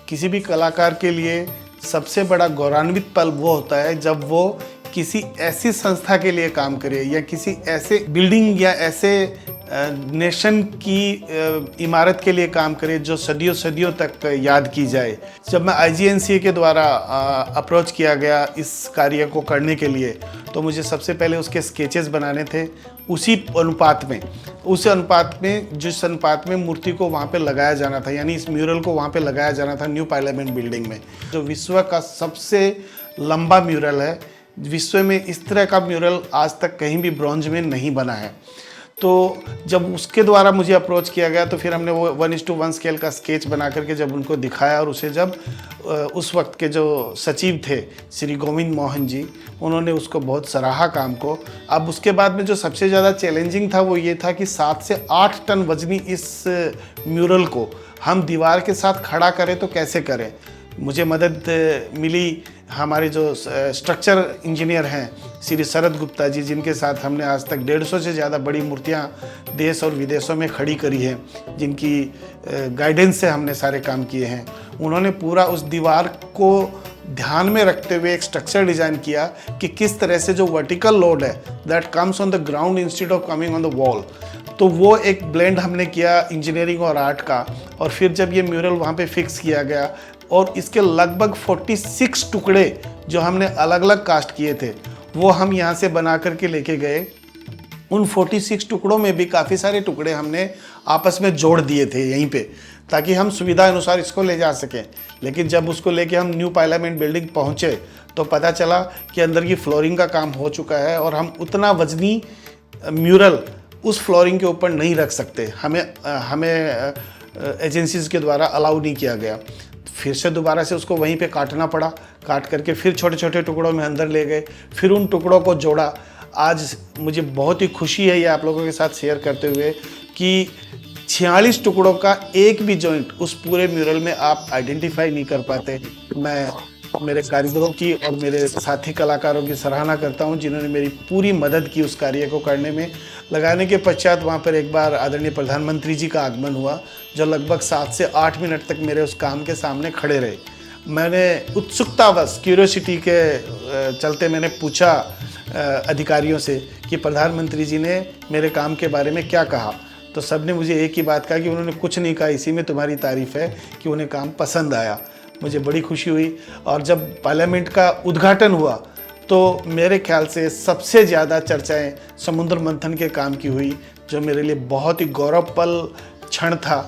किसी भी कलाकार के लिए सबसे बड़ा गौरवान्वित पल वो होता है जब वो किसी ऐसी संस्था के लिए काम करे या किसी ऐसे बिल्डिंग या ऐसे नेशन की इमारत के लिए काम करे जो सदियों सदियों तक याद की जाए। जब मैं IGNCA के द्वारा अप्रोच किया गया इस कार्य को करने के लिए, तो मुझे सबसे पहले उसके स्केचेस बनाने थे उसी अनुपात में, जिस अनुपात में मूर्ति को वहाँ पे लगाया जाना था, यानी इस म्यूरल को वहाँ पे लगाया जाना था न्यू पार्लियामेंट बिल्डिंग में, जो विश्व का सबसे लंबा म्यूरल है। विश्व में इस तरह का म्यूरल आज तक कहीं भी ब्रॉन्ज में नहीं बना है। तो जब उसके द्वारा मुझे अप्रोच किया गया तो फिर हमने वो 1:1 स्केल का स्केच बना करके जब उनको दिखाया, और उसे जब उस वक्त के जो सचिव थे श्री गोविंद मोहन जी, उन्होंने उसको बहुत सराहा काम को। अब उसके बाद में जो सबसे ज़्यादा चैलेंजिंग था वो ये था कि 7 से 8 टन वजनी इस म्यूरल को हम दीवार के साथ खड़ा करें तो कैसे करें। मुझे मदद मिली हमारे जो स्ट्रक्चर इंजीनियर हैं श्री शरद गुप्ता जी, जिनके साथ हमने आज तक 150 से ज़्यादा बड़ी मूर्तियां देश और विदेशों में खड़ी करी हैं, जिनकी गाइडेंस से हमने सारे काम किए हैं। उन्होंने पूरा उस दीवार को ध्यान में रखते हुए एक स्ट्रक्चर डिज़ाइन किया कि किस तरह से जो वर्टिकल लोड है that comes on the ground instead of coming on the wall, तो वो एक ब्लेंड हमने किया इंजीनियरिंग और आर्ट का। और फिर जब ये म्यूरल वहाँ पे फिक्स किया गया और इसके लगभग 46 टुकड़े जो हमने अलग अलग कास्ट किए थे वो हम यहाँ से बना करके लेके गए। उन 46 टुकड़ों में भी काफ़ी सारे टुकड़े हमने आपस में जोड़ दिए थे यहीं पे, ताकि हम सुविधा अनुसार इसको ले जा सकें। लेकिन जब उसको लेके हम न्यू पार्लियामेंट बिल्डिंग पहुँचे तो पता चला कि अंदर की फ्लोरिंग का काम हो चुका है और हम उतना वजनी म्यूरल उस फ्लोरिंग के ऊपर नहीं रख सकते। हमें एजेंसीज़ के द्वारा अलाउ नहीं किया गया। फिर से दोबारा से उसको वहीं पे काटना पड़ा, काट करके फिर छोटे छोटे टुकड़ों में अंदर ले गए, फिर उन टुकड़ों को जोड़ा। आज मुझे बहुत ही खुशी है ये आप लोगों के साथ शेयर करते हुए कि 46 टुकड़ों का एक भी जॉइंट उस पूरे म्यूरल में आप आइडेंटिफाई नहीं कर पाते। मैं मेरे कारीगरों की और मेरे साथी कलाकारों की सराहना करता हूं, जिन्होंने मेरी पूरी मदद की उस कार्य को करने में। लगाने के पश्चात वहां पर एक बार आदरणीय प्रधानमंत्री जी का आगमन हुआ, जो लगभग 7 से 8 मिनट तक मेरे उस काम के सामने खड़े रहे। मैंने उत्सुकतावश क्यूरियोसिटी के चलते मैंने पूछा अधिकारियों से कि प्रधानमंत्री जी ने मेरे काम के बारे में क्या कहा। तो सब ने मुझे एक ही बात कहा कि उन्होंने कुछ नहीं कहा, इसी में तुम्हारी तारीफ़ है कि उन्हें काम पसंद आया। मुझे बड़ी खुशी हुई। और जब पार्लियामेंट का उद्घाटन हुआ तो मेरे ख्याल से सबसे ज़्यादा चर्चाएं समुद्र मंथन के काम की हुई, जो मेरे लिए बहुत ही गौरवपल क्षण था